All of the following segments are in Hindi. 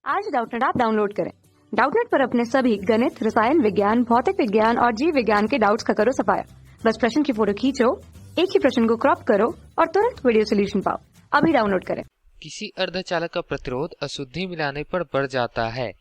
आज डाउटनेट ऐप डाउनलोड करें। डाउटनेट पर अपने सभी गणित, रसायन विज्ञान, भौतिक विज्ञान और जीव विज्ञान के डाउट्स का करो सफाया। बस प्रश्न की फोटो खींचो, एक ही प्रश्न को क्रॉप करो और तुरंत वीडियो सोल्यूशन पाओ। अभी डाउनलोड करें। किसी अर्धचालक का प्रतिरोध अशुद्धि मिलाने पर बढ़ जाता है।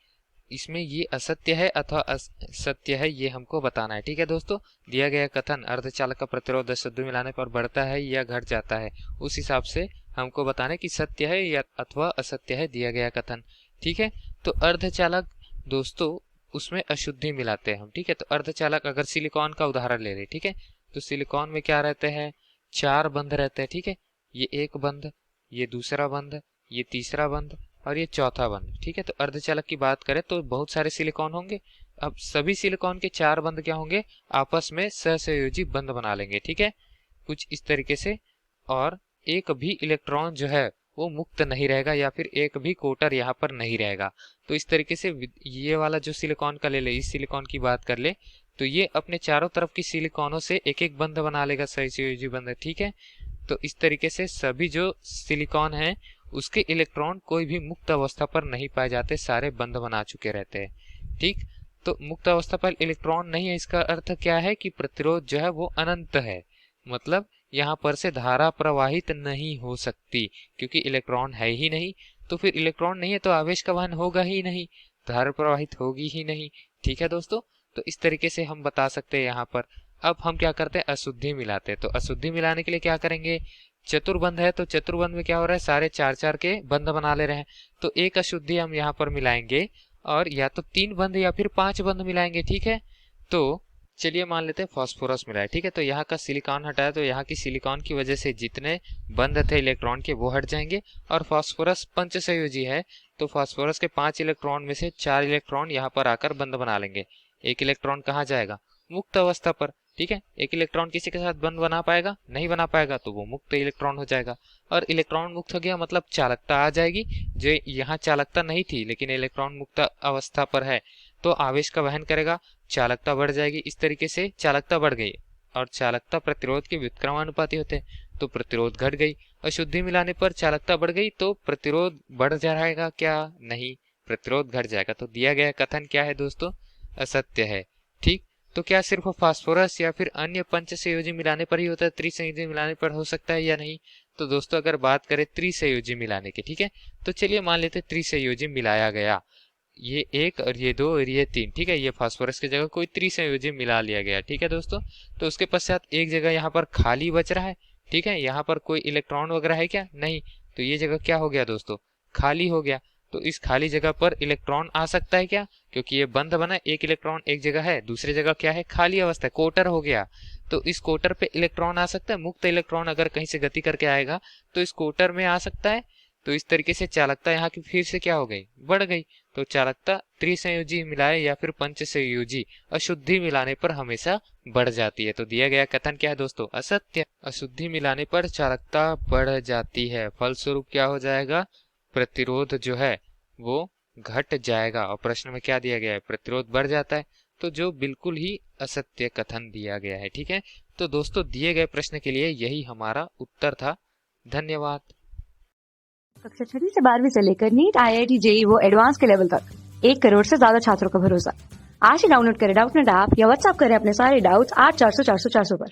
इसमें ये असत्य है अथवा सत्य है, ये हमको बताना है। ठीक है दोस्तों, दिया गया कथन अर्धचालक का प्रतिरोध अशुद्धि मिलाने पर बढ़ता है या घट जाता है, उस हिसाब से हमको बताना है कि सत्य है या अथवा असत्य है दिया गया कथन। ठीक है, तो अर्धचालक दोस्तों उसमें अशुद्धि मिलाते हैं हम। ठीक है, तो अर्धचालक अगर सिलिकॉन का उदाहरण ले रहे, ठीक है, तो सिलिकॉन में क्या रहते हैं, 4 बंध रहते हैं। ठीक है, ये एक बंध, ये दूसरा बंध, ये तीसरा बंध और ये चौथा बंध। ठीक है, तो अर्धचालक की बात करें तो बहुत सारे सिलिकॉन होंगे। अब सभी सिलिकॉन के 4 बंध क्या होंगे, आपस में सहसंयोजी बंध बना लेंगे। ठीक है, कुछ इस तरीके से, और एक भी इलेक्ट्रॉन जो है वो मुक्त नहीं रहेगा या फिर एक भी कोटर यहाँ पर नहीं रहेगा। तो इस तरीके से ये वाला जो सिलिकॉन का ले ले, इस सिलिकॉन की बात कर ले तो ये अपने चारों तरफ की सिलिकॉनों से एक एक बंध बना लेगा, सहसंयोजी बंध। ठीक है, तो इस तरीके से सभी जो सिलिकॉन है उसके इलेक्ट्रॉन कोई भी मुक्त अवस्था पर नहीं पाए जाते, सारे बंध बना चुके रहते हैं। ठीक, तो मुक्त अवस्था पर इलेक्ट्रॉन नहीं है, इसका अर्थ क्या है कि प्रतिरोध जो है वो अनंत है। मतलब यहाँ पर से धारा प्रवाहित नहीं हो सकती, क्योंकि इलेक्ट्रॉन है ही नहीं। तो फिर इलेक्ट्रॉन नहीं है तो आवेश का वहन होगा ही नहीं, धारा प्रवाहित होगी ही नहीं। ठीक है दोस्तों, तो इस तरीके से हम बता सकते हैं यहाँ पर। अब हम क्या करते हैं, अशुद्धि मिलाते हैं। तो अशुद्धि मिलाने के लिए क्या करेंगे, चतुर्बंध है तो चतुर्बंध में क्या हो रहा है, सारे 4-4 के बंध बना ले रहे हैं। तो एक अशुद्धि हम यहाँ पर मिलाएंगे और या तो 3 बंध या फिर 5 बंध मिलाएंगे। ठीक है, तो चलिए मान लेते हैं फास्फोरस मिलाए। ठीक है, तो यहाँ का सिलिकॉन हटाया तो यहाँ की सिलिकॉन की वजह से जितने बंध थे इलेक्ट्रॉन के वो हट जाएंगे। और फास्फोरस पंच संयोजी है तो फास्फोरस के 5 इलेक्ट्रॉन में से 4 इलेक्ट्रॉन यहाँ पर आकर बंध बना लेंगे। एक इलेक्ट्रॉन कहाँ जाएगा, मुक्त अवस्था पर। ठीक है, एक इलेक्ट्रॉन किसी के साथ बंध बना पाएगा, नहीं बना पाएगा तो वो मुक्त इलेक्ट्रॉन हो जाएगा। और इलेक्ट्रॉन मुक्त हो गया मतलब चालकता आ जाएगी। जो यहाँ चालकता नहीं थी लेकिन इलेक्ट्रॉन मुक्त अवस्था पर है तो आवेश का वहन करेगा, चालकता बढ़ जाएगी। इस तरीके से चालकता बढ़ गई और चालकता प्रतिरोध के व्युत्क्रमानुपाती होते हैं, तो प्रतिरोध घट गई। अशुद्धि मिलाने पर चालकता बढ़ गई तो प्रतिरोध बढ़ जाएगा क्या, नहीं, प्रतिरोध घट जाएगा। तो दिया गया कथन क्या है दोस्तों, असत्य है। ठीक, तो क्या सिर्फ फास्फोरस या फिर अन्य पंच संयोजी मिलाने पर ही होता है, त्रिसंयोजी मिलाने पर हो सकता है या नहीं। तो दोस्तों अगर बात करें त्रिसंयोजी मिलाने की, ठीक है, तो चलिए मान लेते त्रिसंयोजी मिलाया गया, ये 1 और ये 2 और ये 3। ठीक है, ये फास्फोरस की जगह कोई त्रिसंयोजी मिला लिया गया। ठीक है दोस्तों, तो उसके पश्चात एक जगह यहाँ पर खाली बच रहा है। ठीक है, यहाँ पर कोई इलेक्ट्रॉन वगैरह है क्या, नहीं, तो ये जगह क्या हो गया दोस्तों, खाली हो गया। तो इस खाली जगह पर इलेक्ट्रॉन आ सकता है क्या, क्योंकि ये बंध बना, एक इलेक्ट्रॉन एक जगह है, दूसरी जगह क्या है, खाली अवस्था, कोटर हो गया। तो इस कोटर पे इलेक्ट्रॉन आ सकता है, मुक्त इलेक्ट्रॉन अगर कहीं से गति करके आएगा तो इस कोटर में आ सकता है। तो इस तरीके से चालकता यहाँ की फिर से क्या हो गई, बढ़ गई। तो चालकता त्रिसंयोजी मिलाए या फिर पंच संयोजी अशुद्धि मिलाने पर हमेशा बढ़ जाती है। तो दिया गया कथन क्या है दोस्तों, असत्य। अशुद्धि मिलाने पर चालकता बढ़ जाती है, फलस्वरूप क्या हो जाएगा, प्रतिरोध जो है वो घट जाएगा। और प्रश्न में क्या दिया गया है, प्रतिरोध बढ़ जाता है, तो जो बिल्कुल ही असत्य कथन दिया गया है। ठीक है, तो दोस्तों दिए गए प्रश्न के लिए यही हमारा उत्तर था। धन्यवाद। कक्षा 6 से 12वीं से लेकर नीट, IIT, JEE वो एडवांस के लेवल तक 1 करोड़ से ज्यादा छात्रों का भरोसा। आज ही डाउनलोड करें डाउटनेट ऐप या व्हाट्सएप करें अपने सारे डाउट्स 8400 400 400 पर।